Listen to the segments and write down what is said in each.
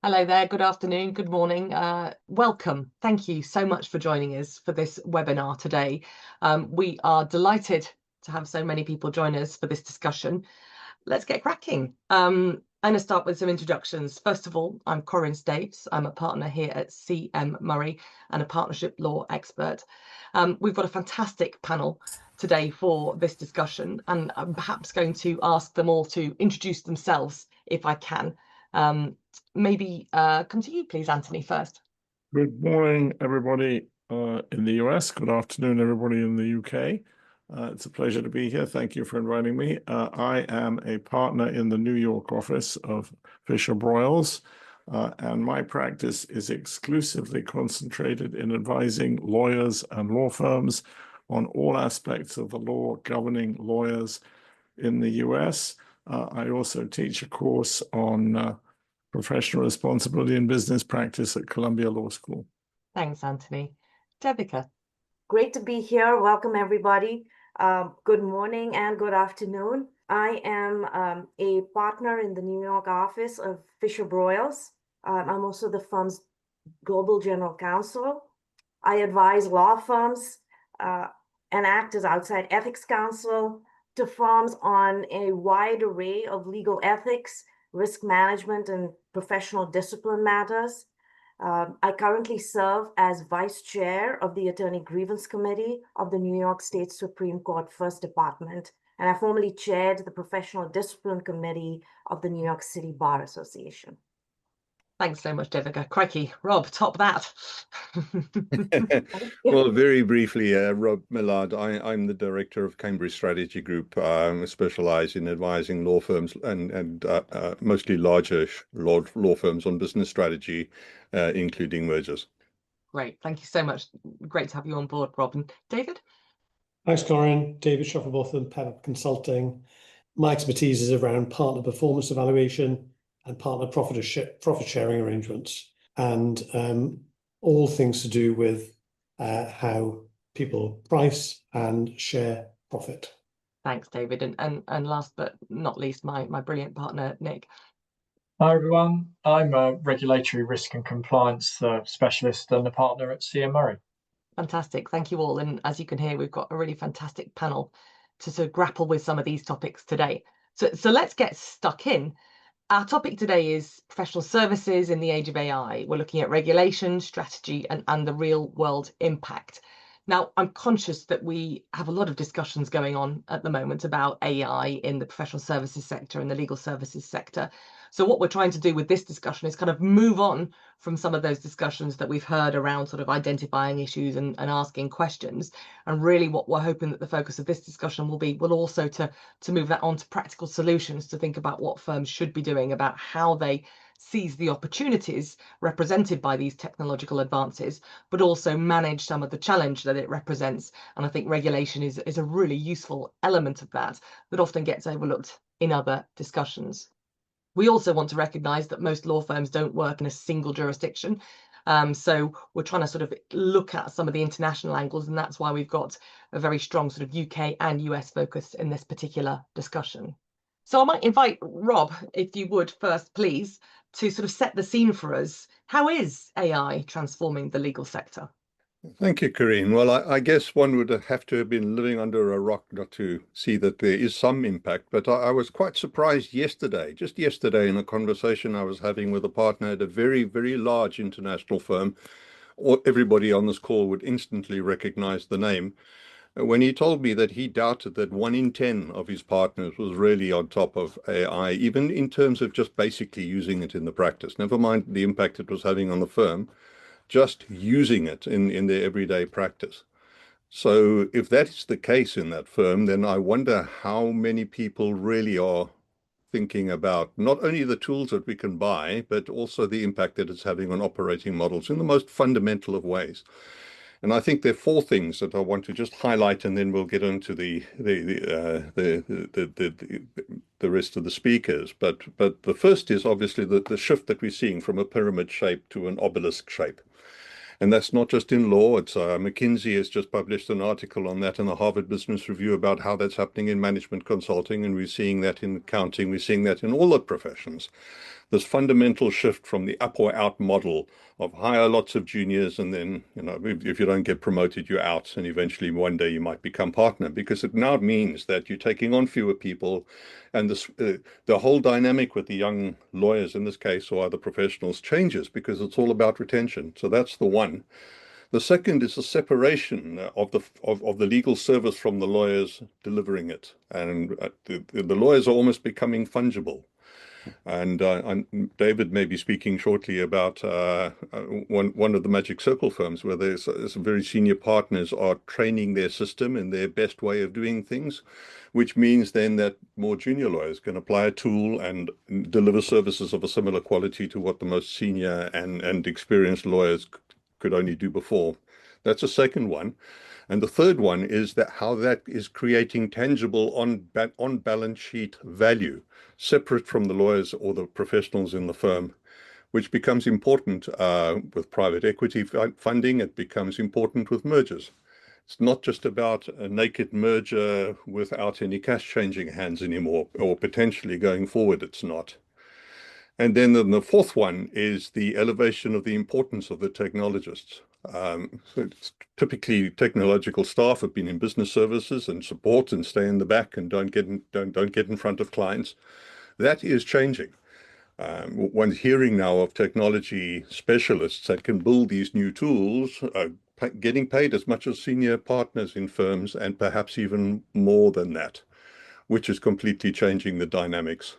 Hello there, good afternoon, good morning. Welcome. Thank you so much for joining us for this webinar today. We are delighted to have so many people join us for this discussion. Let's get cracking. I'm going to start with some introductions. First of all, I'm Corinne Staves. I'm a partner here at CM Murray and a partnership law expert. We've got a fantastic panel today for this discussion, and I'm perhaps going to ask them all to introduce themselves if I can. Maybe come to you, please, Anthony, first. Good morning, everybody in the US. Good afternoon, everybody in the UK. It's a pleasure to be here. Thank you for inviting me. I am a partner in the New York office of FisherBroyles, and my practice is exclusively concentrated in advising lawyers and law firms on all aspects of the law governing lawyers in the US. I also teach a course on professional responsibility in business practice at Columbia Law School. Thanks, Anthony. Devika. Great to be here. Welcome, everybody. Good morning and good afternoon. I am a partner in the New York office of FisherBroyles. I'm also the firm's global general counsel. I advise law firms and act as outside ethics counsel to firms on a wide array of legal ethics, risk management, and professional discipline matters. I currently serve as vice chair of the Attorney Grievance Committee of the New York State Supreme Court First Department, and I formerly chaired the Professional Discipline Committee of the New York City Bar Association. Thanks so much, Devika. Crikey, Rob, top that. Well, very briefly, Rob Millard. I'm the director of Cambridge Strategy Group. I specialize in advising law firms and mostly larger law firms on business strategy, including mergers. Great, thank you so much. Great to have you on board, Rob. And David? Thanks, Corinne. David Shufflebotham, PepUp Consulting. My expertise is around partner performance evaluation and partner profit sharing arrangements, and all things to do with how people price and share profit. Thanks, David. And last but not least, my brilliant partner, Nick. Hi, everyone. I'm a regulatory risk and compliance specialist and a partner at CM Murray. Fantastic. Thank you all. And as you can hear, we've got a really fantastic panel to sort of grapple with some of these topics today. So let's get stuck in. Our topic today is professional services in the age of AI. We're looking at regulation, strategy, and the real world impact. Now, I'm conscious that we have a lot of discussions going on at the moment about AI in the professional services sector and the legal services sector. So what we're trying to do with this discussion is kind of move on from some of those discussions that we've heard around sort of identifying issues and asking questions. And really what we're hoping that the focus of this discussion will also to move that on to practical solutions, to think about what firms should be doing about how they seize the opportunities represented by these technological advances, but also manage some of the challenge that it represents. And I think regulation is a really useful element of that often gets overlooked in other discussions. We also want to recognise that most law firms don't work in a single jurisdiction. So we're trying to sort of look at some of the international angles, and that's why we've got a very strong sort of UK and US focus in this particular discussion. So I might invite Rob, if you would first, please, to sort of set the scene for us. How is AI transforming the legal sector? Thank you, Corinne. Well, I guess one would have to have been living under a rock not to see that there is some impact. But I was quite surprised just yesterday, in a conversation I was having with a partner at a very, very large international firm. Everybody on this call would instantly recognize the name, when he told me that he doubted that 1 in 10 of his partners was really on top of AI, even in terms of just basically using it in the practice. Never mind the impact it was having on the firm, just using it in their everyday practice. So if that is the case in that firm, then I wonder how many people really are thinking about not only the tools that we can buy, but also the impact that it's having on operating models in the most fundamental of ways. And I think there are 4 things that I want to just highlight, and then we'll get into the rest of the speakers. But the first is obviously the shift that we're seeing from a pyramid shape to an obelisk shape. And that's not just in law. It's McKinsey has just published an article on that in the Harvard Business Review about how that's happening in management consulting, and we're seeing that in accounting. We're seeing that in all the professions. this fundamental shift from the up or out model of hire lots of juniors and then, if you don't get promoted, you're out, and eventually one day you might become partner, because it now means that you're taking on fewer people, and the whole dynamic with the young lawyers in this case, or other professionals, changes because it's all about retention. So that's the one. The second is the separation of the legal service from the lawyers delivering it, and the lawyers are almost becoming fungible. And David may be speaking shortly about one of the Magic Circle firms, where there's some very senior partners are training their system in their best way of doing things, which means then that more junior lawyers can apply a tool and deliver services of a similar quality to what the most senior and experienced lawyers could only do before. That's a second one. And the third one is that how that is creating tangible on balance sheet value, separate from the lawyers or the professionals in the firm, which becomes important with private equity funding. It becomes important with mergers. It's not just about a naked merger without any cash changing hands anymore, or potentially going forward, it's not. And then the fourth one is the elevation of the importance of the technologists. So typically, technological staff have been in business services and support and stay in the back and don't get in front of clients. That is changing. One's hearing now of technology specialists that can build these new tools, getting paid as much as senior partners in firms, and perhaps even more than that, which is completely changing the dynamics.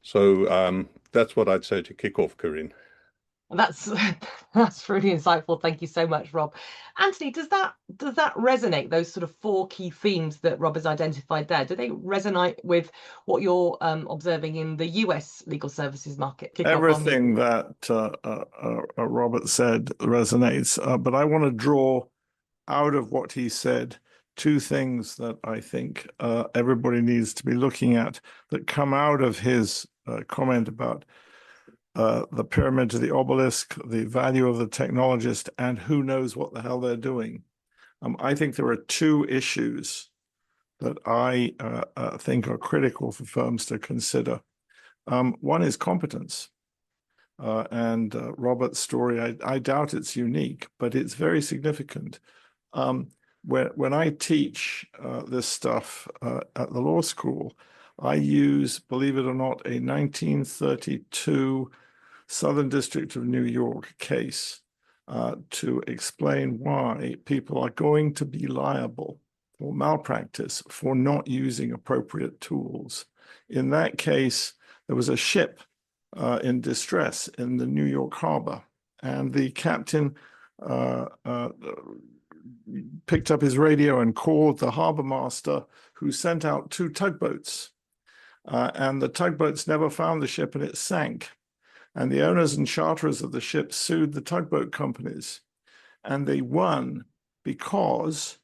So that's what I'd say to kick off, Corinne. That's really insightful. Thank you so much, Rob. Anthony, does that resonate? Those sort of four key themes that Rob has identified there, do they resonate with what you're observing in the US legal services market? Everything that Robert said resonates, but I want to draw out of what he said two things that I think everybody needs to be looking at that come out of his comment about the pyramid to the obelisk, the value of the technologist, and who knows what the hell they're doing. I think there are two issues that I think are critical for firms to consider. One is competence. And Robert's story, I doubt it's unique, but it's very significant. When I teach this stuff at the law school, I use, believe it or not, a 1932 Southern District of New York case to explain why people are going to be liable for malpractice for not using appropriate tools. In that case, there was a ship in distress in the New York harbor, and the captain picked up his radio and called the harbor master, who sent out 2 tugboats. And the tugboats never found the ship, and it sank. And the owners and charterers of the ship sued the tugboat companies. And they won because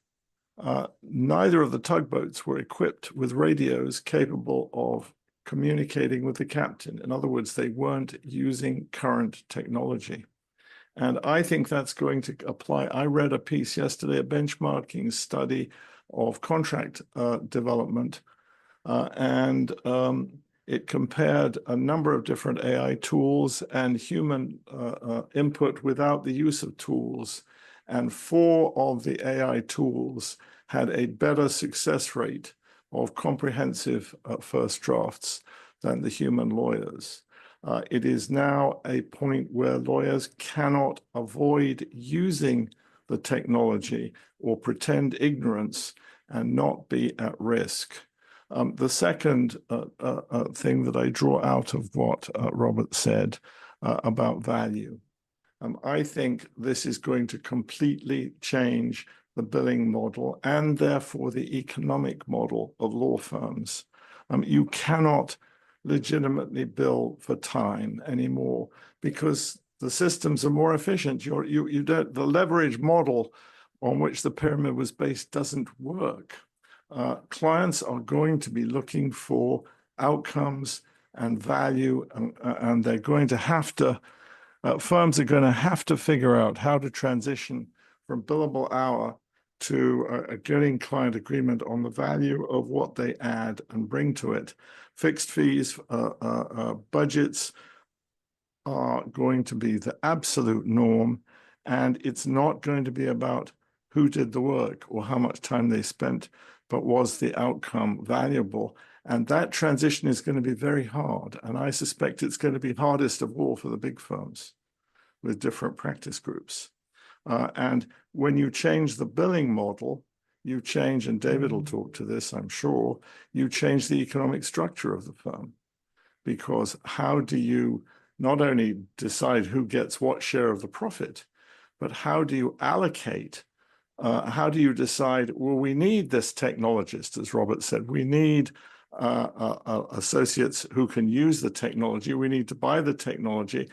neither of the tugboats were equipped with radios capable of communicating with the captain. In other words, they weren't using current technology. And I think that's going to apply. I read a piece yesterday, a benchmarking study of contract development, and it compared a number of different AI tools and human input without the use of tools. And 4 of the AI tools had a better success rate of comprehensive first drafts than the human lawyers. It is now a point where lawyers cannot avoid using the technology or pretend ignorance and not be at risk. The second thing that I draw out of what Robert said about value, I think this is going to completely change the billing model and therefore the economic model of law firms. You cannot legitimately bill for time anymore because the systems are more efficient. The leverage model on which the pyramid was based doesn't work. Clients are going to be looking for outcomes and value, and they're going to have to, firms are going to have to figure out how to transition from billable hour to getting client agreement on the value of what they add and bring to it. Fixed fees, budgets are going to be the absolute norm, and it's not going to be about who did the work or how much time they spent, but was the outcome valuable? And that transition is going to be very hard, and I suspect it's going to be hardest of all for the big firms with different practice groups. And when you change the billing model, you change, and David will talk to this, I'm sure, you change the economic structure of the firm. Because how do you not only decide who gets what share of the profit, but how do you allocate? How do you decide, well, we need this technologist, as Robert said, we need associates who can use the technology, we need to buy the technology.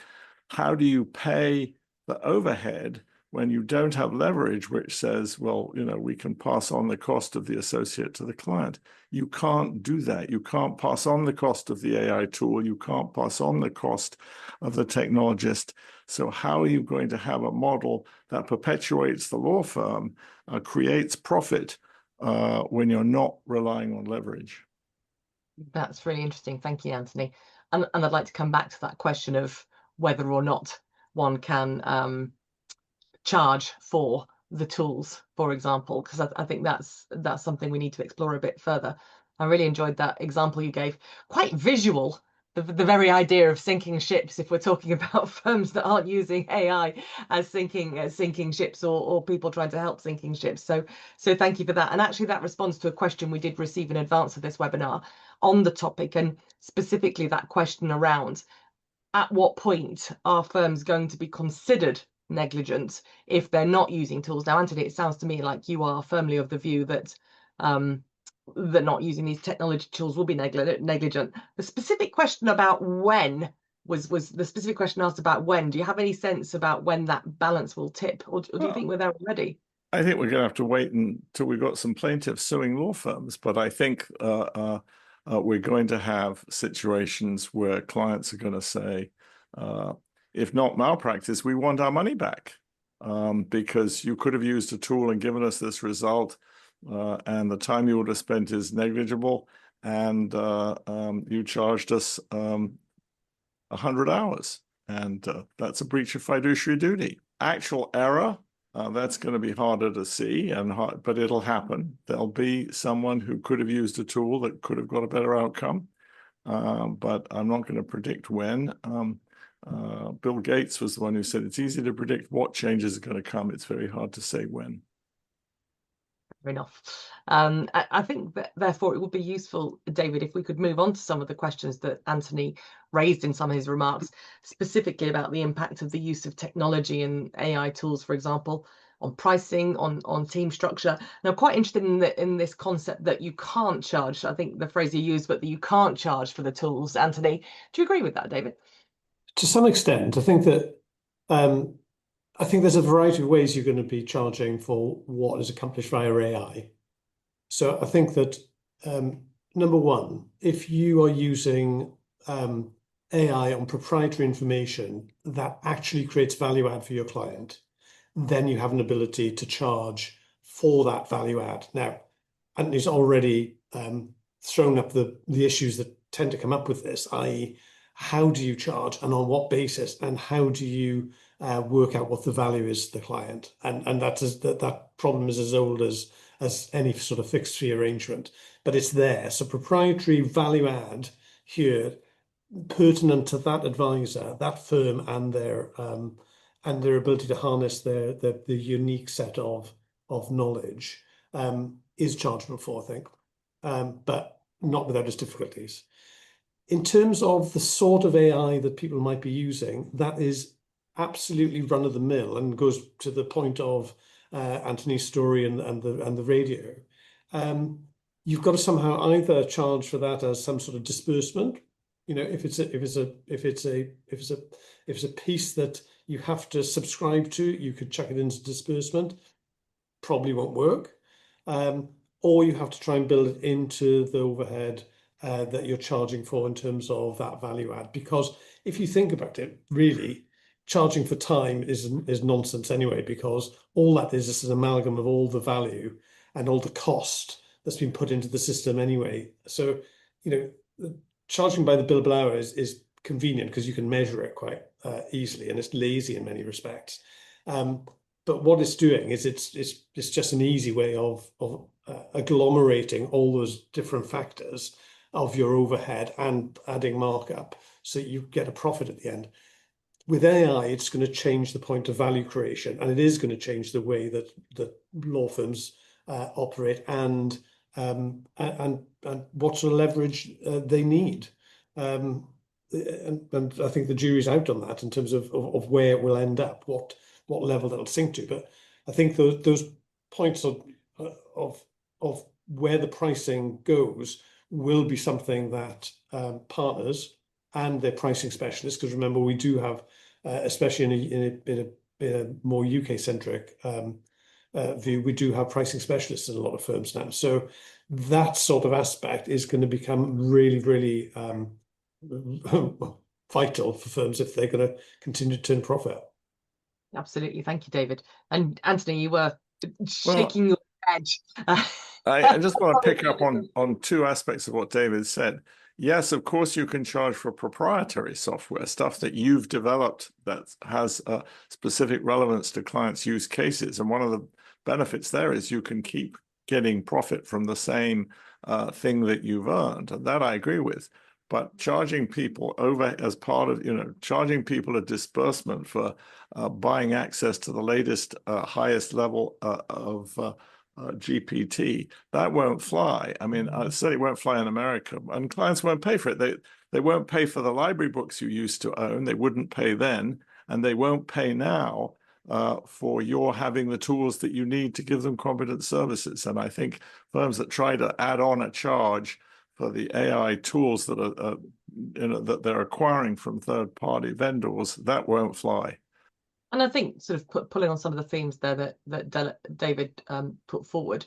How do you pay the overhead when you don't have leverage, which says, well, you know, we can pass on the cost of the associate to the client? You can't do that. You can't pass on the cost of the AI tool. You can't pass on the cost of the technologist. So how are you going to have a model that perpetuates the law firm, creates profit when you're not relying on leverage? That's really interesting. Thank you, Anthony. And I'd like to come back to that question of whether or not one can charge for the tools, for example, because I think that's something we need to explore a bit further. I really enjoyed that example you gave. Quite visual, the very idea of sinking ships, if we're talking about firms that aren't using AI as sinking ships, or people trying to help sinking ships. So thank you for that. And actually that responds to a question we did receive in advance of this webinar on the topic, and specifically that question around at what point are firms going to be considered negligent if they're not using tools. Now, Anthony, it sounds to me like you are firmly of the view that that not using these technology tools will be negligent. The specific question about when was the specific question asked about when. Do you have any sense about when that balance will tip, or do you think we're there already? I think we're going to have to wait until we've got some plaintiffs suing law firms, but I think we're going to have situations where clients are going to say, if not malpractice, we want our money back, because you could have used a tool and given us this result, and the time you would have spent is negligible, and you charged us 100 hours, and that's a breach of fiduciary duty. Actual error, that's going to be harder to see, but it'll happen. There'll be someone who could have used a tool that could have got a better outcome, but I'm not going to predict when. Bill Gates was the one who said it's easy to predict what changes are going to come. It's very hard to say when. Fair enough. I think that therefore it would be useful, David, if we could move on to some of the questions that Anthony raised in some of his remarks, specifically about the impact of the use of technology and AI tools, for example, on pricing, on team structure. Now, I'm quite interested in this concept that you can't charge. I think the phrase you used, but that you can't charge for the tools. Anthony, do you agree with that, David? To some extent, I think that there's a variety of ways you're going to be charging for what is accomplished via AI. So I think that number one, if you are using AI on proprietary information that actually creates value add for your client, then you have an ability to charge for that value add. Now, Anthony's already thrown up the issues that tend to come up with this, i.e., how do you charge and on what basis, and how do you work out what the value is to the client? And that problem is as old as any sort of fixed fee arrangement, but it's there. So proprietary value add here, pertinent to that advisor, that firm, and their ability to harness the unique set of knowledge is chargeable for, I think, but not without its difficulties. In terms of the sort of AI that people might be using, that is absolutely run of the mill and goes to the point of Anthony's story and the radio. You've got to somehow either charge for that as some sort of disbursement. You know, if it's a piece that you have to subscribe to, you could chuck it into disbursement. Probably won't work. Or you have to try and build it into the overhead that you're charging for in terms of that value add. Because if you think about it, really, charging for time is nonsense anyway, because all that is an amalgam of all the value and all the cost that's been put into the system anyway. So, charging by the billable hour is convenient because you can measure it quite easily, and it's lazy in many respects. But what it's doing is it's just an easy way of agglomerating all those different factors of your overhead and adding markup so you get a profit at the end. With AI, it's going to change the point of value creation, and it is going to change the way that law firms operate and what sort of leverage they need. And I think the jury's out on that in terms of where it will end up, what level that'll sink to. But I think those points of where the pricing goes will be something that partners and their pricing specialists, because remember, we do have, especially in a more UK-centric view, we do have pricing specialists in a lot of firms now. So that sort of aspect is going to become really, really vital for firms if they're going to continue to turn profit. Absolutely. Thank you, David. And Anthony, you were shaking your head. I just want to pick up on two aspects of what David said. Yes, of course, you can charge for proprietary software, stuff that you've developed that has a specific relevance to clients' use cases. And one of the benefits there is you can keep getting profit from the same thing that you've earned. And that I agree with. But charging people over as part of, charging people a disbursement for buying access to the latest, highest level of GPT, that won't fly. I mean, I said it won't fly in America, and clients won't pay for it. They won't pay for the library books you used to own. They wouldn't pay then, and they won't pay now for your having the tools that you need to give them competent services. And I think firms that try to add on a charge for the AI tools that are that they're acquiring from third-party vendors, that won't fly. And I think sort of pulling on some of the themes there that David put forward,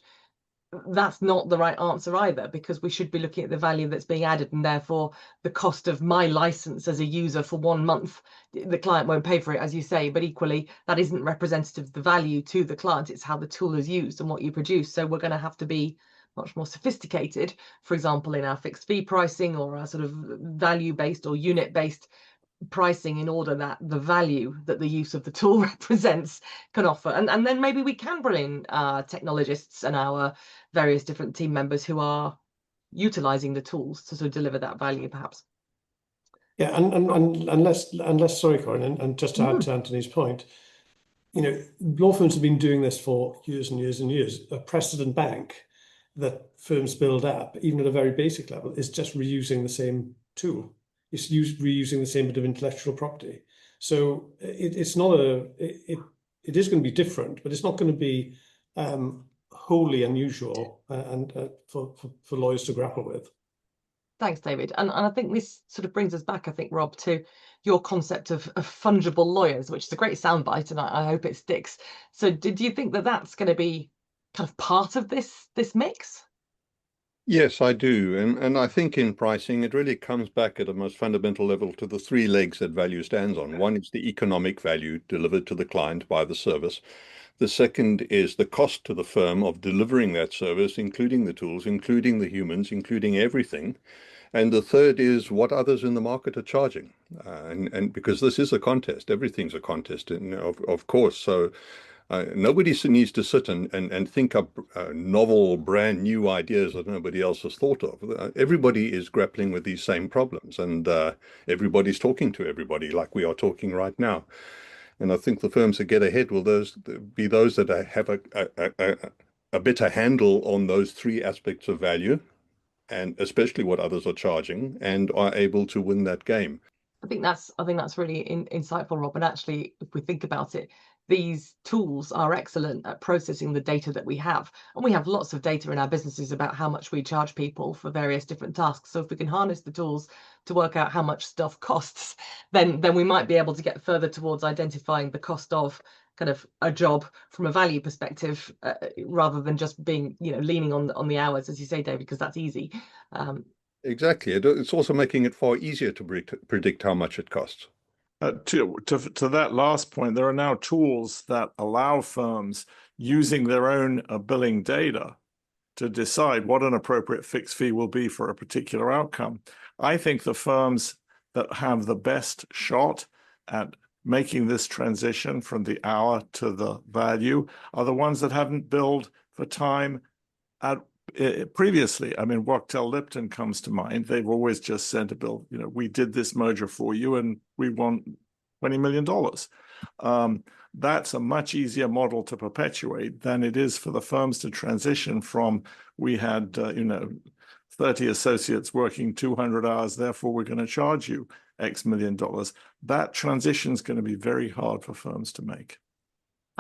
that's not the right answer either, because we should be looking at the value that's being added, and therefore the cost of my license as a user for 1 month, the client won't pay for it, as you say, but equally that isn't representative of the value to the client. It's how the tool is used and what you produce. So we're going to have to be much more sophisticated, for example, in our fixed fee pricing or our sort of value-based or unit-based pricing, in order that the value that the use of the tool represents can offer. And then maybe we can bring in technologists and our various different team members who are utilizing the tools to sort of deliver that value, perhaps. Yeah, unless sorry, Corinne, and just to add to Anthony's point, law firms have been doing this for years and years and years. A precedent bank that firms build up, even at a very basic level, is just reusing the same tool. It's reusing the same bit of intellectual property. So it's not it is going to be different, but it's not going to be wholly unusual and for lawyers to grapple with. Thanks, David. And I think this sort of brings us back, I think, Rob, to your concept of fungible lawyers, which is a great soundbite, and I hope it sticks. So do you think that that's going to be kind of part of this mix? Yes, I do. And I think in pricing, it really comes back at a most fundamental level to the three legs that value stands on. One is the economic value delivered to the client by the service. The second is the cost to the firm of delivering that service, including the tools, including the humans, including everything. And the third is what others in the market are charging. And because this is a contest, everything's a contest, of course. So nobody needs to sit and think up novel, brand new ideas that nobody else has thought of. Everybody is grappling with these same problems, and everybody's talking to everybody like we are talking right now. And I think the firms that get ahead will be those that have a better handle on those three aspects of value, and especially what others are charging, and are able to win that game. I think that's really insightful, Rob. And actually, if we think about it, these tools are excellent at processing the data that we have. And we have lots of data in our businesses about how much we charge people for various different tasks. So if we can harness the tools to work out how much stuff costs, then we might be able to get further towards identifying the cost of kind of a job from a value perspective, rather than just being, leaning on the hours, as you say, David, because that's easy. Exactly. It's also making it far easier to predict how much it costs. To that last point, there are now tools that allow firms using their own billing data to decide what an appropriate fixed fee will be for a particular outcome. I think the firms that have the best shot at making this transition from the hour to the value are the ones that haven't billed for time previously. I mean, Wachtell Lipton comes to mind. They've always just sent a bill, we did this merger for you and we want $20 million. That's a much easier model to perpetuate than it is for the firms to transition from, we had 30 associates working 200 hours, therefore we're going to charge you X million dollars. That transition is going to be very hard for firms to make.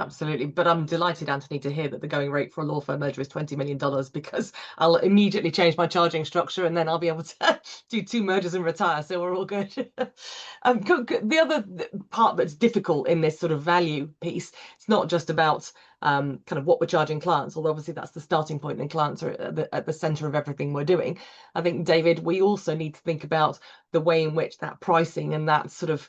Absolutely. But I'm delighted, Anthony, to hear that the going rate for a law firm merger is $20 million, because I'll immediately change my charging structure and then I'll be able to do 2 mergers and retire. So we're all good. The other part that's difficult in this sort of value piece, it's not just about kind of what we're charging clients, although obviously that's the starting point and clients are at the center of everything we're doing. I think, David, we also need to think about the way in which that pricing and that sort of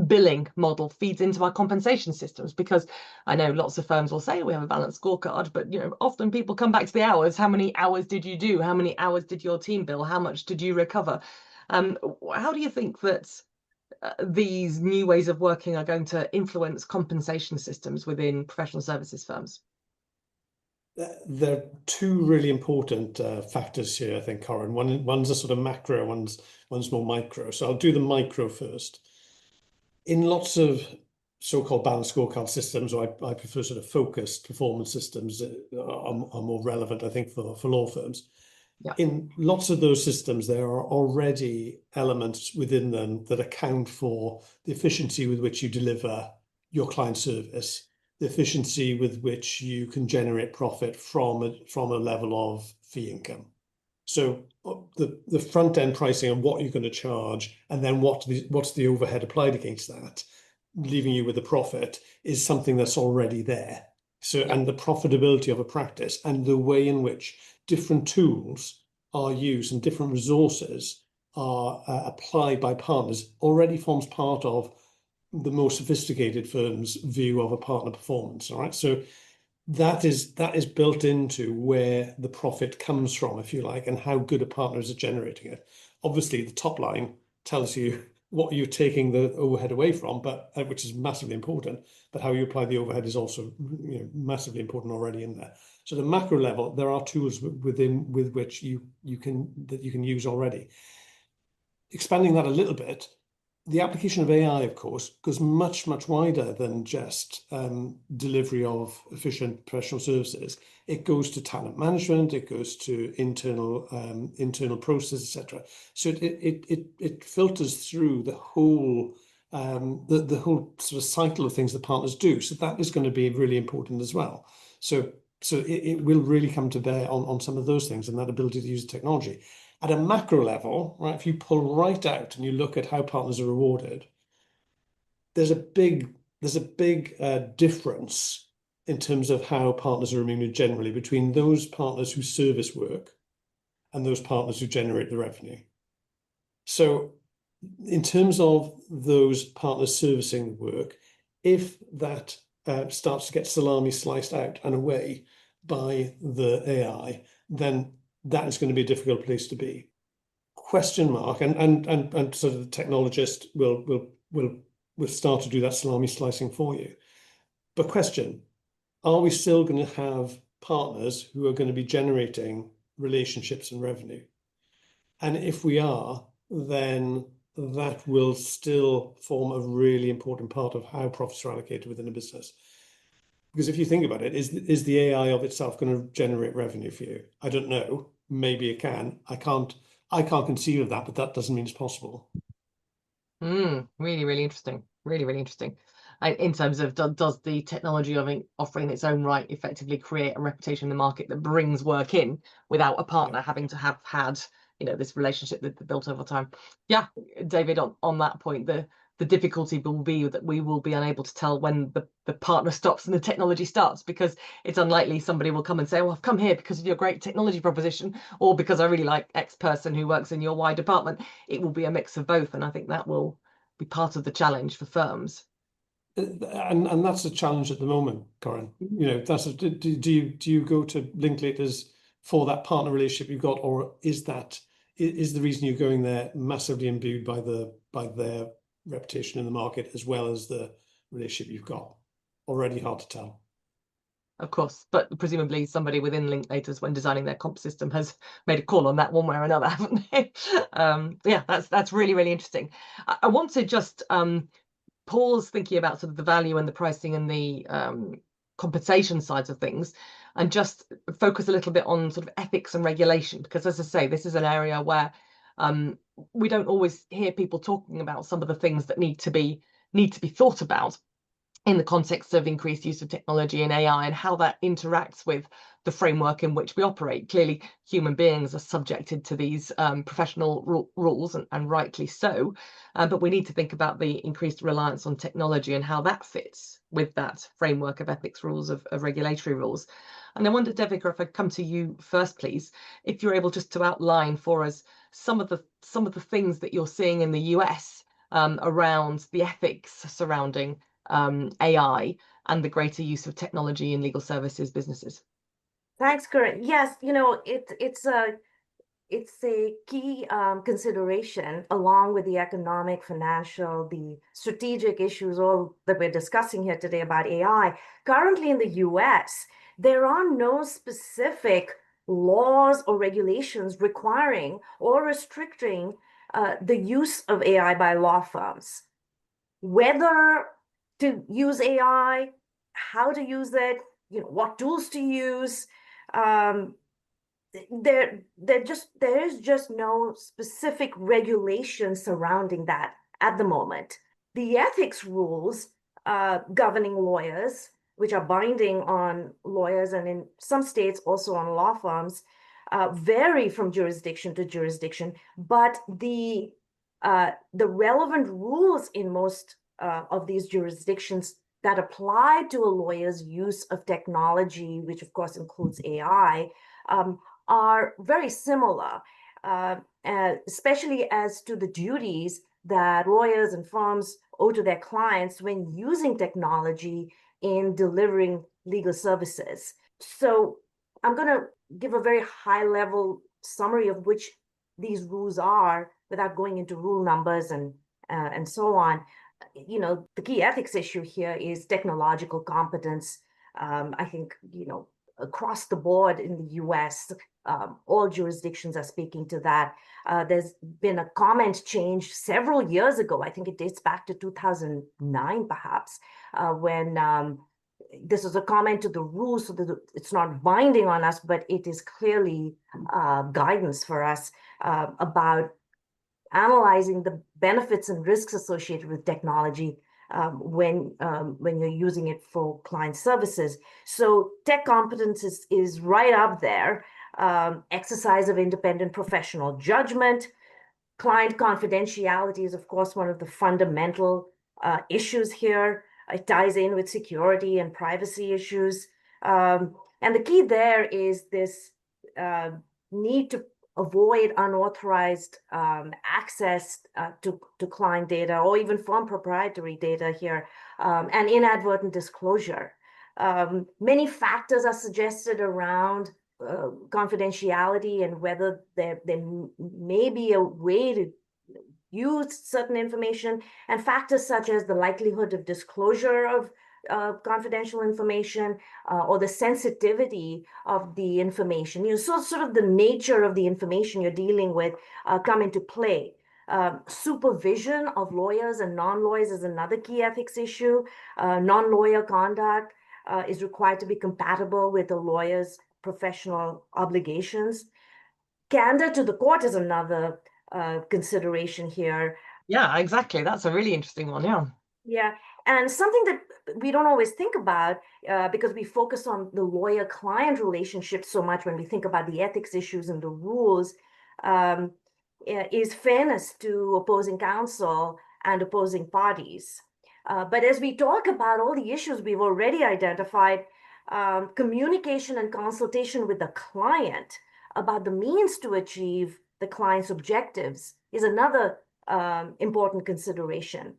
billing model feeds into our compensation systems, because I know lots of firms will say we have a balanced scorecard, but often people come back to the hours. How many hours did you do? How many hours did your team bill? How much did you recover? How do you think that these new ways of working are going to influence compensation systems within professional services firms? There are 2 really important factors here, I think, Corinne. One's a sort of macro, one's more micro. So I'll do the micro first. In lots of so-called balanced scorecard systems, or I prefer sort of focused performance systems that are more relevant, I think, for law firms. Yeah. In lots of those systems, there are already elements within them that account for the efficiency with which you deliver your client service, the efficiency with which you can generate profit from a level of fee income. So the front end pricing and what you're going to charge, and then what's the overhead applied against that, leaving you with a profit, is something that's already there. So, and the profitability of a practice and the way in which different tools are used and different resources are applied by partners already forms part of the more sophisticated firm's view of a partner performance. All right, so that is built into where the profit comes from, if you like, and how good a partner is at generating it. Obviously, the top line tells you what you're taking the overhead away from, but which is massively important. But how you apply the overhead is also massively important already in there. So the macro level, there are tools with which you can use already. Expanding that a little bit, the application of AI, of course, goes much, much wider than just delivery of efficient professional services. It goes to talent management, it goes to internal processes, etc. So it filters through the whole the whole sort of cycle of things that partners do. So that is going to be really important as well. So it will really come to bear on some of those things and that ability to use technology. At a macro level, right, if you pull right out and you look at how partners are rewarded, there's a big difference in terms of how partners are remunerated generally between those partners who service work and those partners who generate the revenue. So in terms of those partners servicing the work, if that starts to get salami sliced out and away by the AI, then that is going to be a difficult place to be. Question mark, and sort of the technologist will start to do that salami slicing for you. But question, are we still going to have partners who are going to be generating relationships and revenue? And if we are, then that will still form a really important part of how profits are allocated within a business. Because if you think about it, is the AI of itself going to generate revenue for you? I don't know. Maybe it can. I can't conceive of that, but that doesn't mean it's possible. Really, really interesting. Really, really interesting. In terms of does the technology of offering its own right effectively create a reputation in the market that brings work in without a partner having to have had this relationship that built over time? Yeah, David, on that point, the difficulty will be that we will be unable to tell when the partner stops and the technology starts, because it's unlikely somebody will come and say, well, I've come here because of your great technology proposition, or because I really like X person who works in your Y department. It will be a mix of both, and I think that will be part of the challenge for firms. And that's a challenge at the moment, Corinne. You know, do you go to Linklaters for that partner relationship you've got, or is the reason you're going there massively imbued by their reputation in the market as well as the relationship you've got? Already hard to tell. Of course, but presumably somebody within Linklaters, when designing their comp system, has made a call on that one way or another, haven't they? Yeah, that's really, really interesting. I want to just pause thinking about sort of the value and the pricing and the compensation sides of things, and just focus a little bit on sort of ethics and regulation, because as I say, this is an area where we don't always hear people talking about some of the things that need to be thought about in the context of increased use of technology and AI, and how that interacts with the framework in which we operate. Clearly, human beings are subjected to these professional rules, and rightly so, but we need to think about the increased reliance on technology and how that fits with that framework of ethics rules, of regulatory rules. And I wonder, Devika, if I come to you first, please, if you're able just to outline for us some of the things that you're seeing in the US around the ethics surrounding AI and the greater use of technology in legal services businesses. Thanks, Corinne. Yes, you know, it's a key consideration, along with the economic, financial, the strategic issues, all that we're discussing here today about AI. Currently in the US, there are no specific laws or regulations requiring or restricting the use of AI by law firms. Whether to use AI, how to use it, you know, what tools to use. There is just no specific regulation surrounding that at the moment. The ethics rules governing lawyers, which are binding on lawyers and in some states also on law firms, vary from jurisdiction to jurisdiction, but the relevant rules in most of these jurisdictions that apply to a lawyer's use of technology, which of course includes AI, are very similar, especially as to the duties that lawyers and firms owe to their clients when using technology in delivering legal services. So I'm going to give a very high-level summary of which these rules are without going into rule numbers and so on. You know, the key ethics issue here is technological competence. I think, you know, across the board in the US, all jurisdictions are speaking to that. There's been a comment change several years ago. I think it dates back to 2009, perhaps, when this was a comment to the rules, so that it's not binding on us, but it is clearly guidance for us about analyzing the benefits and risks associated with technology when you're using it for client services. So tech competence is right up there. Exercise of independent professional judgment. Client confidentiality is, of course, one of the fundamental issues here. It ties in with security and privacy issues. And the key there is this need to avoid unauthorized access to client data or even firm proprietary data here, and inadvertent disclosure. Many factors are suggested around confidentiality and whether there may be a way to use certain information, and factors such as the likelihood of disclosure of confidential information or the sensitivity of the information. You know, so sort of the nature of the information you're dealing with come into play. Supervision of lawyers and non-lawyers is another key ethics issue. Non-lawyer conduct is required to be compatible with a lawyer's professional obligations. Candor to the court is another consideration here. Yeah, exactly. That's a really interesting one. Yeah. Yeah, and something that we don't always think about because we focus on the lawyer-client relationship so much when we think about the ethics issues and the rules is fairness to opposing counsel and opposing parties. But as we talk about all the issues we've already identified, communication and consultation with the client about the means to achieve the client's objectives is another important consideration.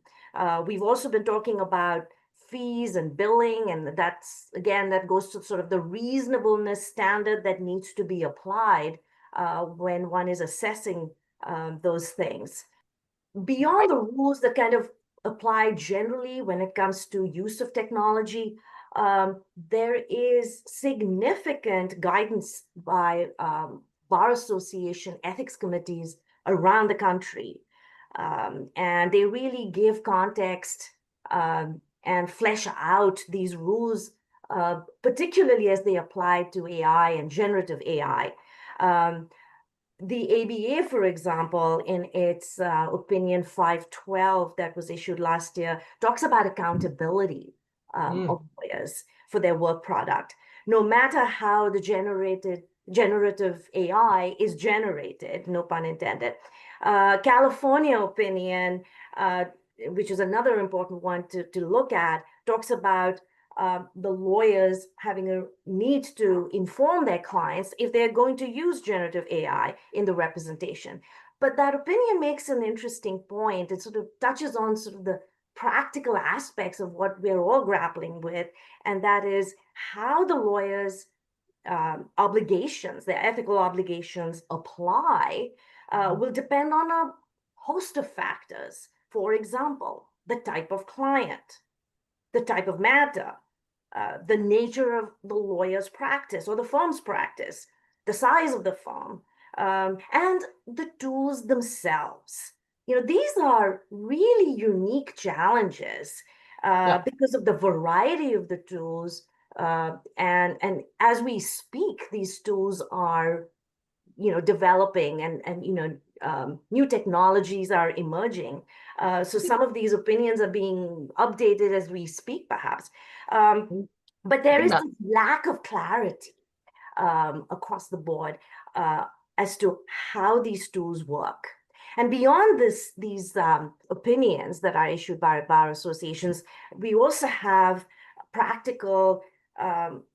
We've also been talking about fees and billing, and that's, again, that goes to sort of the reasonableness standard that needs to be applied when one is assessing those things. Beyond the rules that kind of apply generally when it comes to use of technology, there is significant guidance by Bar Association ethics committees around the country. And they really give context and flesh out these rules, particularly as they apply to AI and generative AI. The ABA, for example, in its opinion 512 that was issued last year, talks about accountability of lawyers for their work product. No matter how the generative AI is generated, no pun intended. California opinion, which is another important one to look at, talks about the lawyers having a need to inform their clients if they're going to use generative AI in the representation. But that opinion makes an interesting point. It sort of touches on sort of the practical aspects of what we're all grappling with, and that is how the lawyers' obligations, their ethical obligations apply will depend on a host of factors. For example, the type of client, the type of matter, the nature of the lawyer's practice or the firm's practice, the size of the firm, and the tools themselves. These are really unique challenges because of the variety of the tools. And as we speak, these tools are, developing and new technologies are emerging. So some of these opinions are being updated as we speak, perhaps. But there is this lack of clarity across the board as to how these tools work. And beyond these opinions that are issued by bar associations, we also have practical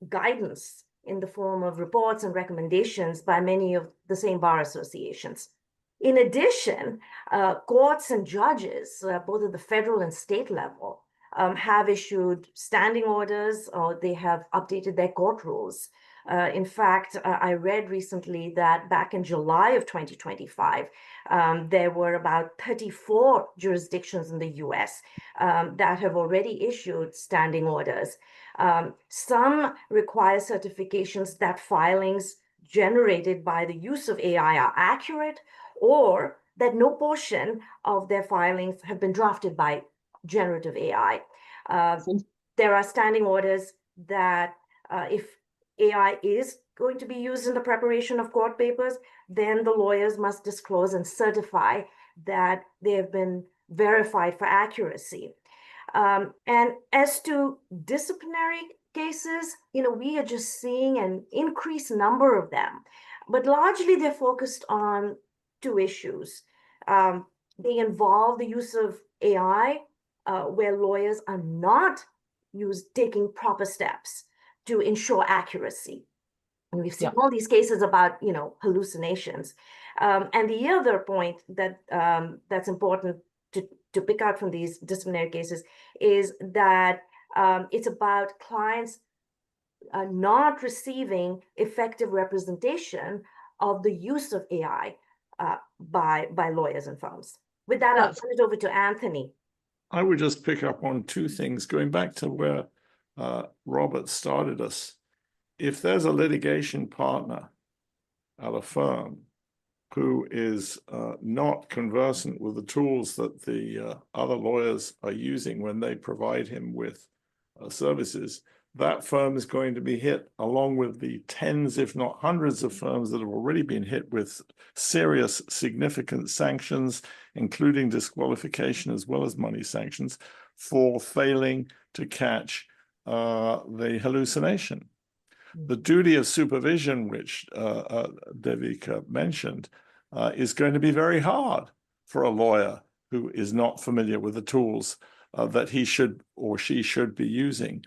guidance in the form of reports and recommendations by many of the same bar associations. In addition, courts and judges, both at the federal and state level, have issued standing orders, or they have updated their court rules. In fact, I read recently that back in July of 2025, there were about 34 jurisdictions in the US that have already issued standing orders. Some require certifications that filings generated by the use of AI are accurate, or that no portion of their filings have been drafted by generative AI. There are standing orders that if AI is going to be used in the preparation of court papers, then the lawyers must disclose and certify that they have been verified for accuracy. And as to disciplinary cases, we are just seeing an increased number of them, but largely they're focused on two issues. They involve the use of AI, where lawyers are not taking proper steps to ensure accuracy. And we've seen all these cases about, hallucinations. And the other point that that's important to pick out from these disciplinary cases is that it's about clients not receiving effective representation of the use of AI by lawyers and firms. With that, I'll turn it over to Anthony. I would just pick up on two things, going back to where Robert started us. If there's a litigation partner at a firm who is not conversant with the tools that the other lawyers are using when they provide him with services, that firm is going to be hit, along with the tens, if not hundreds of firms that have already been hit with serious, significant sanctions, including disqualification as well as money sanctions, for failing to catch the hallucination. The duty of supervision, which Devika mentioned, is going to be very hard for a lawyer who is not familiar with the tools that he should or she should be using.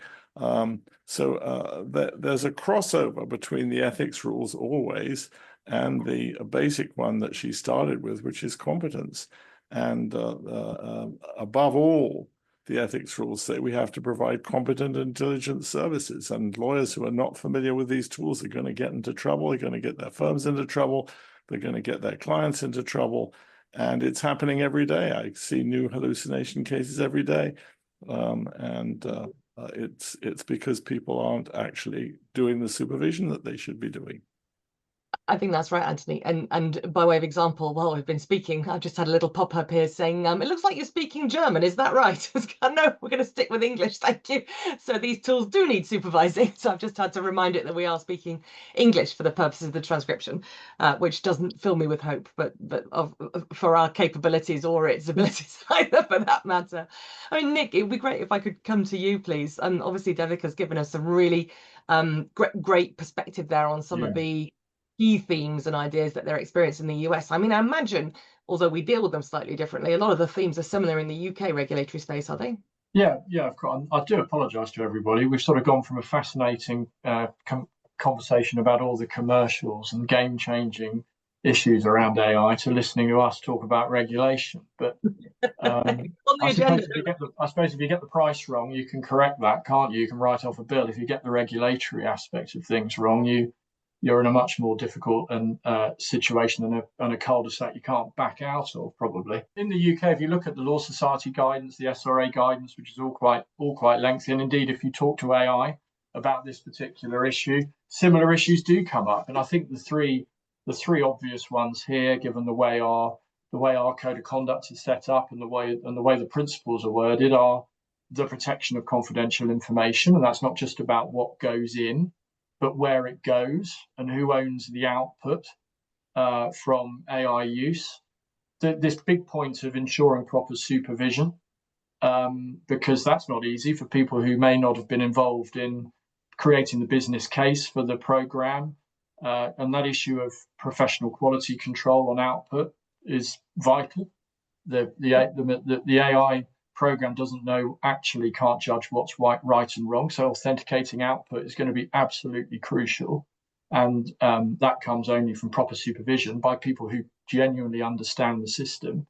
So there's a crossover between the ethics rules always and the basic one that she started with, which is competence. And above all, the ethics rules say we have to provide competent intelligence services, and lawyers who are not familiar with these tools are going to get into trouble. They're going to get their firms into trouble. They're going to get their clients into trouble. And it's happening every day. I see new hallucination cases every day. It's because people aren't actually doing the supervision that they should be doing. I think that's right, Anthony. And by way of example, while we've been speaking, I've just had a little pop-up here saying, it looks like you're speaking German. Is that right? No, we're going to stick with English. Thank you. So these tools do need supervising. So I've just had to remind it that we are speaking English for the purposes of the transcription, which doesn't fill me with hope, but for our capabilities or its abilities either, for that matter. I mean, Nick, it would be great if I could come to you, please. And obviously, Devika's given us some really great perspective there on some of the key themes and ideas that they're experiencing in the US. I mean, I imagine, although we deal with them slightly differently, a lot of the themes are similar in the UK regulatory space, are they? Yeah, of course. I do apologise to everybody. We've sort of gone from a fascinating conversation about all the commercials and game-changing issues around AI to listening to us talk about regulation. But I suppose if you get the price wrong, you can correct that, can't you? You can write off a bill. If you get the regulatory aspect of things wrong, you're in a much more difficult situation than a cul-de-sac you can't back out of, probably. In the UK, if you look at the Law Society guidance, the SRA guidance, which is all quite lengthy, and indeed, if you talk to AI about this particular issue, similar issues do come up. And I think the three obvious ones here, given the way our code of conduct is set up and the way the principles are worded, are the protection of confidential information, and that's not just about what goes in, but where it goes and who owns the output from AI use. This big point of ensuring proper supervision, because that's not easy for people who may not have been involved in creating the business case for the program. And that issue of professional quality control on output is vital. The AI program can't judge what's right and wrong. So authenticating output is going to be absolutely crucial. And that comes only from proper supervision by people who genuinely understand the system.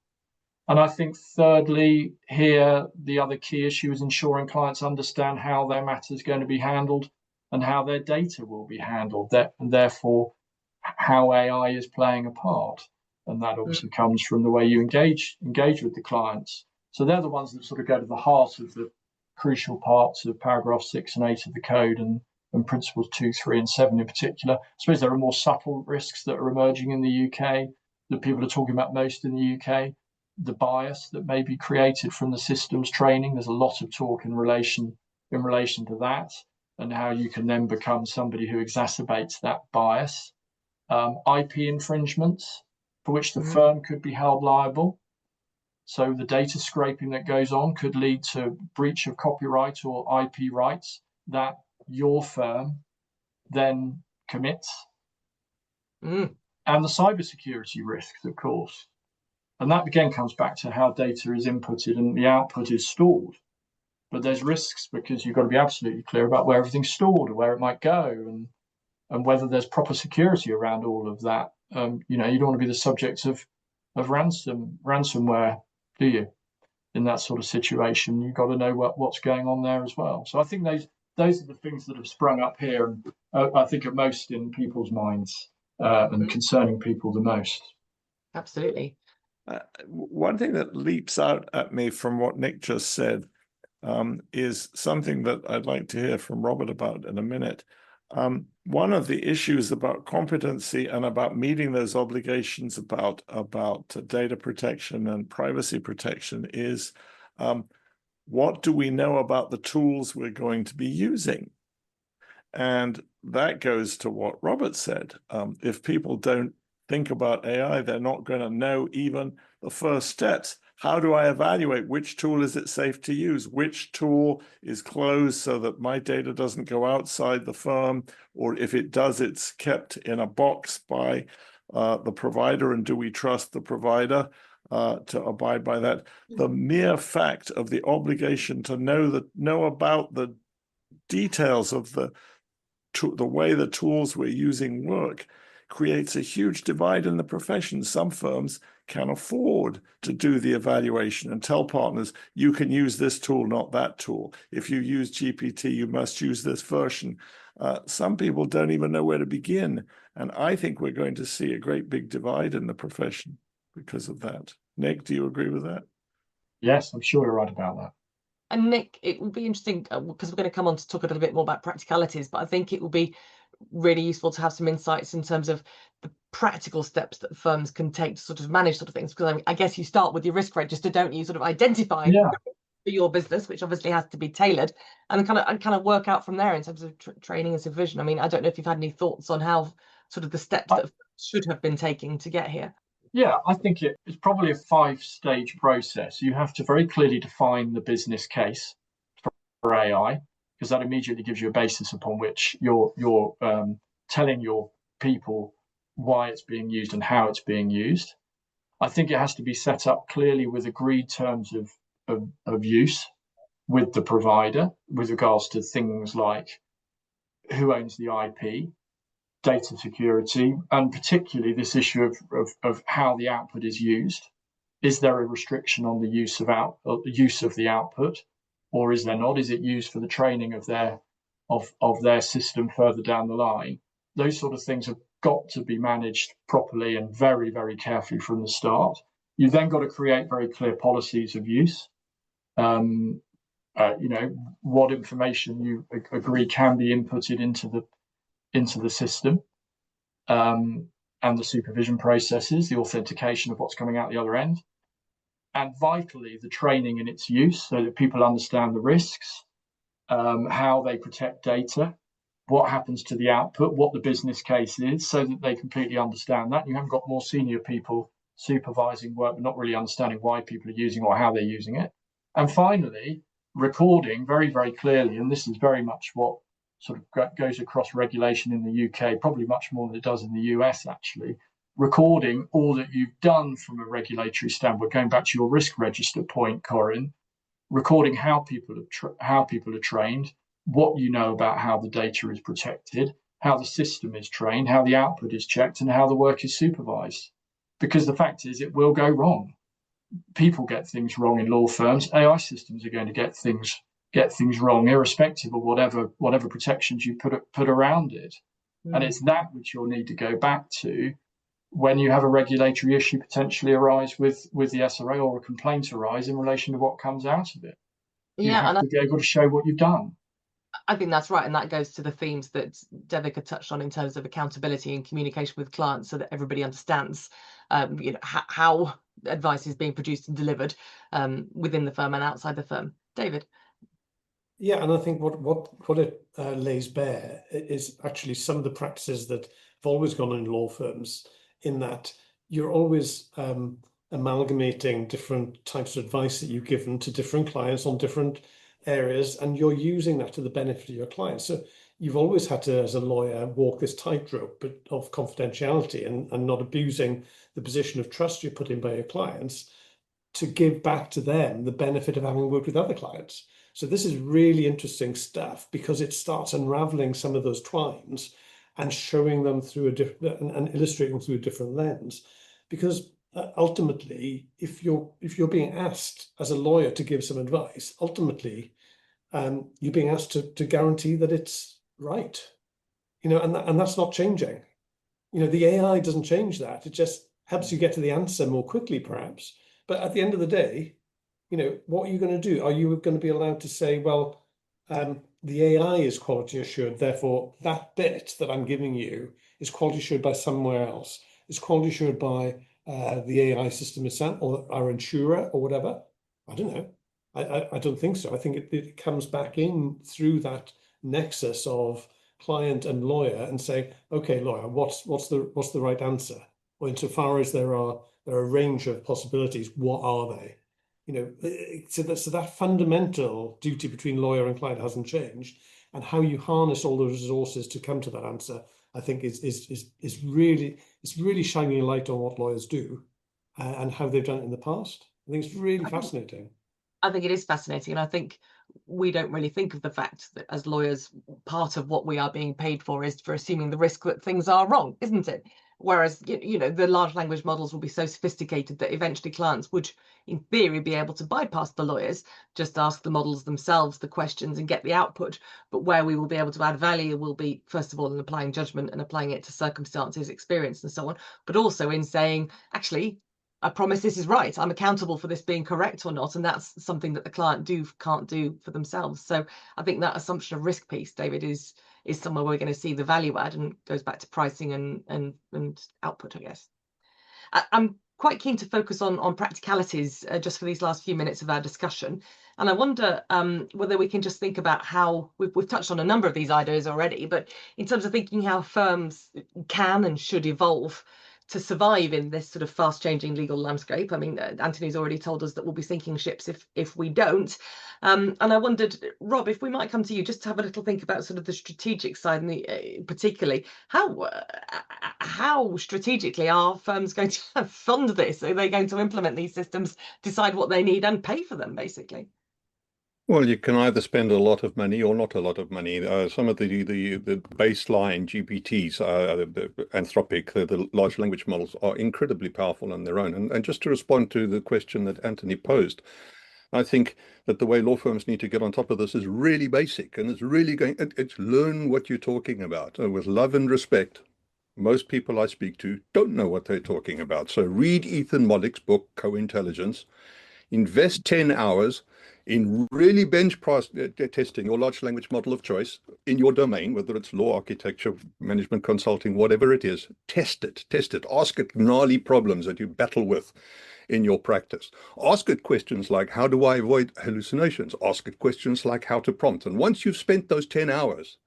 And I think thirdly, here, the other key issue is ensuring clients understand how their matter is going to be handled and how their data will be handled, and therefore how AI is playing a part. And that obviously comes from the way you engage with the clients. So they're the ones that sort of go to the heart of the crucial parts of paragraph 6 and 8 of the code and principles 2, 3, and 7 in particular. I suppose there are more subtle risks that are emerging in the UK that people are talking about most in the UK. The bias that may be created from the systems training. There's a lot of talk in relation to that and how you can then become somebody who exacerbates that bias. IP infringements for which the firm could be held liable. So the data scraping that goes on could lead to breach of copyright or IP rights that your firm then commits. And the cybersecurity risks, of course. And that again comes back to how data is inputted and the output is stored. But there's risks because you've got to be absolutely clear about where everything's stored or where it might go and whether there's proper security around all of that. You don't want to be the subject of ransomware, do you? In that sort of situation, you've got to know what's going on there as well. So I think those are the things that have sprung up here, and I think are most in people's minds and concerning people the most. Absolutely. One thing that leaps out at me from what Nick just said is something that I'd like to hear from Robert about in a minute. One of the issues about competency and about meeting those obligations about data protection and privacy protection is what do we know about the tools we're going to be using? And that goes to what Robert said. If people don't think about AI, they're not going to know even the first steps. How do I evaluate which tool is it safe to use? Which tool is closed so that my data doesn't go outside the firm? Or if it does, it's kept in a box by the provider. And do we trust the provider to abide by that? The mere fact of the obligation to know about the details of the way the tools we're using work creates a huge divide in the profession. Some firms can afford to do the evaluation and tell partners, you can use this tool, not that tool. If you use GPT, you must use this version. Some people don't even know where to begin. And I think we're going to see a great big divide in the profession because of that. Nick, do you agree with that? Yes, I'm sure you're right about that. And Nick, it would be interesting because we're going to come on to talk a little bit more about practicalities, but I think it will be really useful to have some insights in terms of the practical steps that firms can take to sort of manage sort of things. Because I guess you start with your risk register, don't you? Sort of identify for your business, which obviously has to be tailored, and kind of work out from there in terms of training and supervision. I mean, I don't know if you've had any thoughts on how sort of the steps that should have been taken to get here. Yeah, I think it's probably a 5-stage process. You have to very clearly define the business case for AI, because that immediately gives you a basis upon which you're telling your people why it's being used and how it's being used. I think it has to be set up clearly with agreed terms of use with the provider with regards to things like who owns the IP, data security, and particularly this issue of how the output is used. Is there a restriction on the use of the output, or is there not? Is it used for the training of their system further down the line? Those sort of things have got to be managed properly and very, very carefully from the start. You've then got to create very clear policies of use. What information you agree can be inputted into the system, and the supervision processes, the authentication of what's coming out the other end, and vitally the training in its use so that people understand the risks, how they protect data, what happens to the output, what the business case is, so that they completely understand that. You haven't got more senior people supervising work but not really understanding why people are using or how they're using it. And finally, recording very, very clearly, and this is very much what sort of goes across regulation in the UK, probably much more than it does in the US actually, recording all that you've done from a regulatory standpoint, going back to your risk register point, Corinne, recording how people are trained, what you know about how the data is protected, how the system is trained, how the output is checked, and how the work is supervised. Because the fact is, it will go wrong. People get things wrong in law firms. AI systems are going to get things wrong, irrespective of whatever protections you put around it. And it's that which you'll need to go back to when you have a regulatory issue potentially arise with the SRA, or a complaint arise in relation to what comes out of it. You have to be able to show what you've done. I think that's right, and that goes to the themes that Devika touched on in terms of accountability and communication with clients, so that everybody understands how advice is being produced and delivered within the firm and outside the firm. David? Yeah, and I think what it lays bare is actually some of the practices that have always gone on in law firms, in that you're always amalgamating different types of advice that you've given to different clients on different areas, and you're using that to the benefit of your clients. So you've always had to, as a lawyer, walk this tightrope of confidentiality and not abusing the position of trust you're put in by your clients to give back to them the benefit of having worked with other clients. So this is really interesting stuff, because it starts unraveling some of those twines and showing them through a different and illustrating them through a different lens. Because ultimately, if you're being asked as a lawyer to give some advice, ultimately you're being asked to guarantee that it's right, and that's not changing. The AI doesn't change that. It just helps you get to the answer more quickly, perhaps. But at the end of the day, what are you going to do? Are you going to be allowed to say, well, the AI is quality assured, therefore that bit that I'm giving you is quality assured by somewhere else, is quality assured by the AI system itself, or our insurer, or whatever? I don't know. I don't think so. I think it comes back in through that nexus of client and lawyer, and say, okay, lawyer, what's the right answer? Well, insofar as there are a range of possibilities, what are they? So that fundamental duty between lawyer and client hasn't changed, and how you harness all those resources to come to that answer, I think is really shining a light on what lawyers do and how they've done it in the past. I think it's really fascinating. I think it is fascinating, and I think we don't really think of the fact that as lawyers, part of what we are being paid for is for assuming the risk that things are wrong, isn't it? Whereas, the large language models will be so sophisticated that eventually clients would, in theory, be able to bypass the lawyers, just ask the models themselves the questions and get the output. But where we will be able to add value will be, first of all, in applying judgment and applying it to circumstances, experience, and so on, but also in saying, actually, I promise this is right. I'm accountable for this being correct or not. And that's something that the client can't do for themselves. So I think that assumption of risk piece, David, is somewhere we're going to see the value add, and goes back to pricing and output, I guess. I'm quite keen to focus on practicalities just for these last few minutes of our discussion. And I wonder whether we can just think about how, we've touched on a number of these ideas already, but in terms of thinking how firms can and should evolve to survive in this sort of fast changing legal landscape. I mean, Anthony's already told us that we'll be sinking ships if we don't. And I wondered, Rob, if we might come to you just to have a little think about sort of the strategic side, and particularly how strategically are firms going to fund this? Are they going to implement these systems, decide what they need, and pay for them, basically? Well, you can either spend a lot of money or not a lot of money. Some of the baseline GPTs, the Anthropic, the large language models, are incredibly powerful on their own. And just to respond to the question that Anthony posed, I think that the way law firms need to get on top of this is really basic, and it's really it's learn what you're talking about with love and respect. Most people I speak to don't know what they're talking about. So read Ethan Mollick's book, Co-Intelligence, invest 10 hours in really bench testing your large language model of choice in your domain, whether it's law, architecture, management consulting, whatever it is. Test it, ask it gnarly problems that you battle with in your practice. Ask it questions like, how do I avoid hallucinations? Ask it questions like how to prompt. And once you've spent those 10 hours,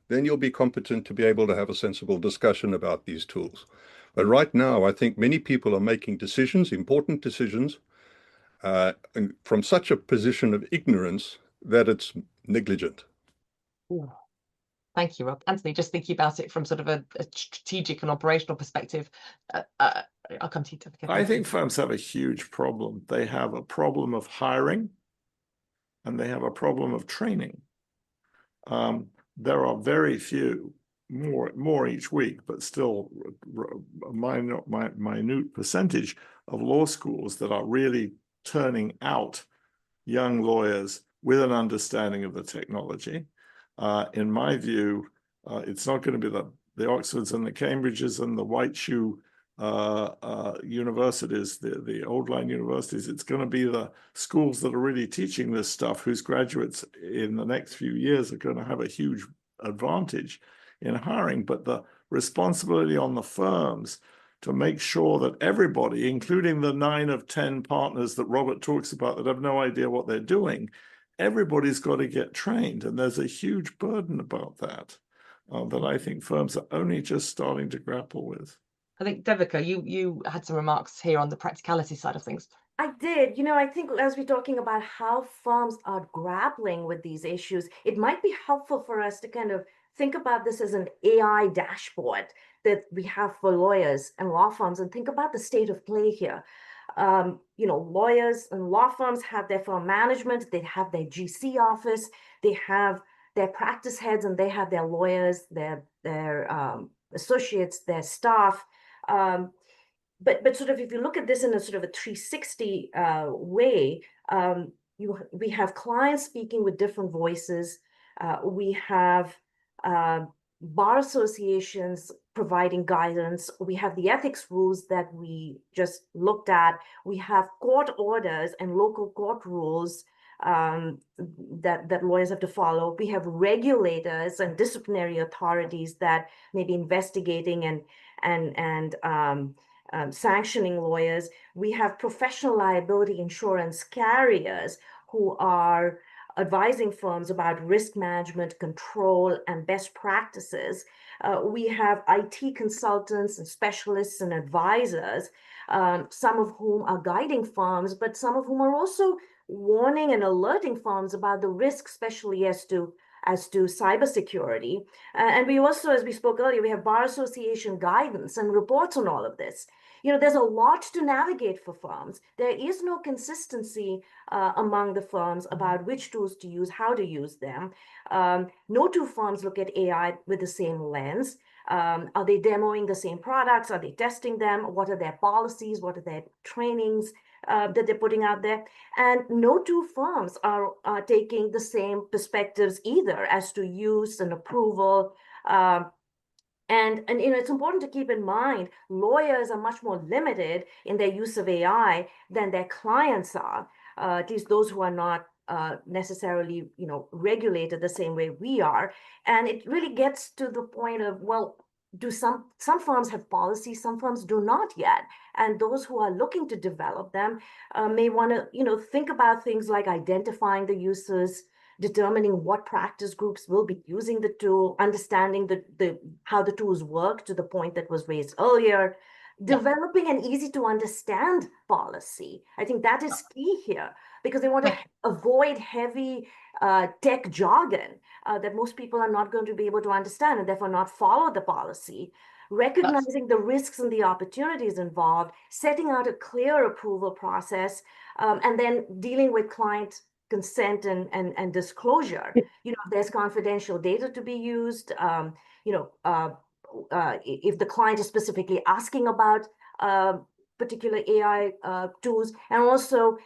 then you'll be competent to be able to have a sensible discussion about these tools. But right now, I think many people are making decisions, important decisions, from such a position of ignorance that it's negligent. Ooh. Thank you, Rob. Anthony, just thinking about it from sort of a strategic and operational perspective, I'll come to you, Devika. I think firms have a huge problem. They have a problem of hiring, and they have a problem of training. There are very few, more each week, but still a minute percentage of law schools that are really turning out young lawyers with an understanding of the technology. In my view, it's not going to be the Oxfords and the Cambridges and the white shoe universities, the old line universities. It's going to be the schools that are really teaching this stuff, whose graduates in the next few years are going to have a huge advantage in hiring. But the responsibility on the firms to make sure that everybody, including the 9 of 10 partners that Robert talks about that have no idea what they're doing, everybody's got to get trained. And there's a huge burden about that that I think firms are only just starting to grapple with. I think, Devika, you had some remarks here on the practicality side of things. I did. I think as we're talking about how firms are grappling with these issues, it might be helpful for us to kind of think about this as an AI dashboard that we have for lawyers and law firms, and think about the state of play here. Lawyers and law firms have their firm management, they have their GC office, they have their practice heads, and they have their lawyers, their associates, their staff. But sort of, if you look at this in a sort of a 360 way, we have clients speaking with different voices. We have bar associations providing guidance. We have the ethics rules that we just looked at. We have court orders and local court rules that lawyers have to follow. We have regulators and disciplinary authorities that may be investigating and sanctioning lawyers. We have professional liability insurance carriers who are advising firms about risk management, control, and best practices. We have IT consultants and specialists and advisors, some of whom are guiding firms, but some of whom are also warning and alerting firms about the risk, especially as to cybersecurity. And we also, as we spoke earlier, we have Bar Association guidance and reports on all of this. There's a lot to navigate for firms. There is no consistency among the firms about which tools to use, how to use them. No two firms look at AI with the same lens. Are they demoing the same products? Are they testing them? What are their policies? What are their trainings that they're putting out there? And no two firms are taking the same perspectives either as to use and approval. And it's important to keep in mind, lawyers are much more limited in their use of AI than their clients are, at least those who are not necessarily, regulated the same way we are. And it really gets to the point of, well, do some firms have policies, some firms do not yet. And those who are looking to develop them may want to, think about things like identifying the uses, determining what practice groups will be using the tool, understanding how the tools work to the point that was raised earlier, developing an easy to understand policy. I think that is key here, because they want to avoid heavy tech jargon that most people are not going to be able to understand and therefore not follow the policy. Recognizing the risks and the opportunities involved, setting out a clear approval process, and then dealing with client consent and disclosure. If there's confidential data to be used, if the client is specifically asking about particular AI tools, and also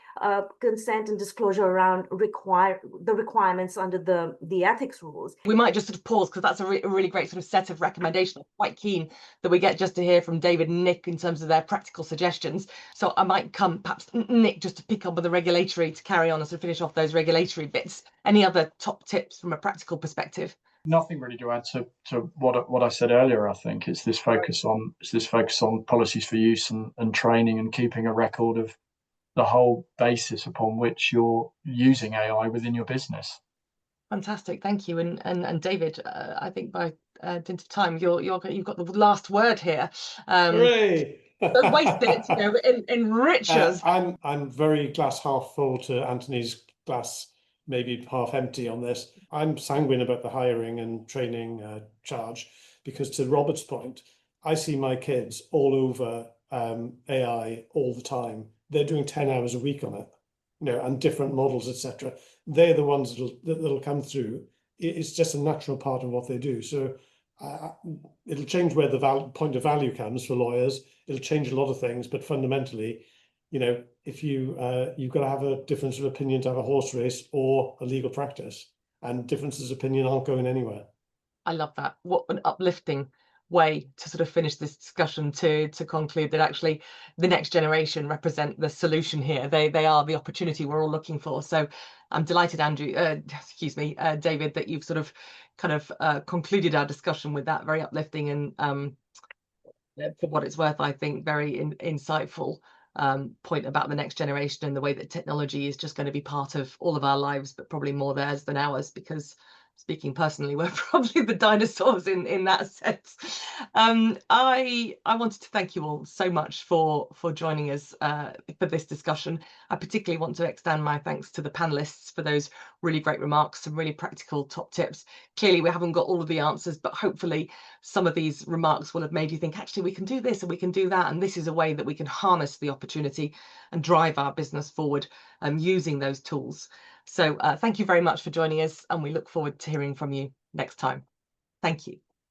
consent and disclosure around the requirements under the ethics rules. We might just sort of pause, because that's a really great sort of set of recommendations. I'm quite keen that we get just to hear from David and Nick in terms of their practical suggestions. So I might come, perhaps Nick, just to pick up with the regulatory, to carry on and sort of finish off those regulatory bits. Any other top tips from a practical perspective? Nothing really to add to what I said earlier. I think it's this focus on policies for use and training, and keeping a record of the whole basis upon which you're using AI within your business. Fantastic, thank you. And David, I think by dint of time, you've got the last word here. Hooray! Don't waste it. Enrich us. I'm very glass half full to Anthony's glass maybe half empty on this. I'm sanguine about the hiring and training charge, because to Robert's point, I see my kids all over AI all the time. They're doing 10 hours a week on it, and different models, etc. They're the ones that'll come through. It's just a natural part of what they do. So it'll change where the point of value comes for lawyers. It'll change a lot of things, but fundamentally, if you've got to have a difference of opinion to have a horse race or a legal practice, and differences of opinion aren't going anywhere. I love that. What an uplifting way to sort of finish this discussion, to conclude that actually the next generation represent the solution here. They are the opportunity we're all looking for. So I'm delighted, David, that you've sort of kind of concluded our discussion with that very uplifting and for what it's worth, I think very insightful point about the next generation, and the way that technology is just going to be part of all of our lives, but probably more theirs than ours, because speaking personally, we're probably the dinosaurs in that sense. I wanted to thank you all so much for joining us for this discussion. I particularly want to extend my thanks to the panelists for those really great remarks, some really practical top tips. Clearly, we haven't got all of the answers, but hopefully some of these remarks will have made you think, actually, we can do this and we can do that. And this is a way that we can harness the opportunity and drive our business forward using those tools. So thank you very much for joining us, and we look forward to hearing from you next time. Thank you.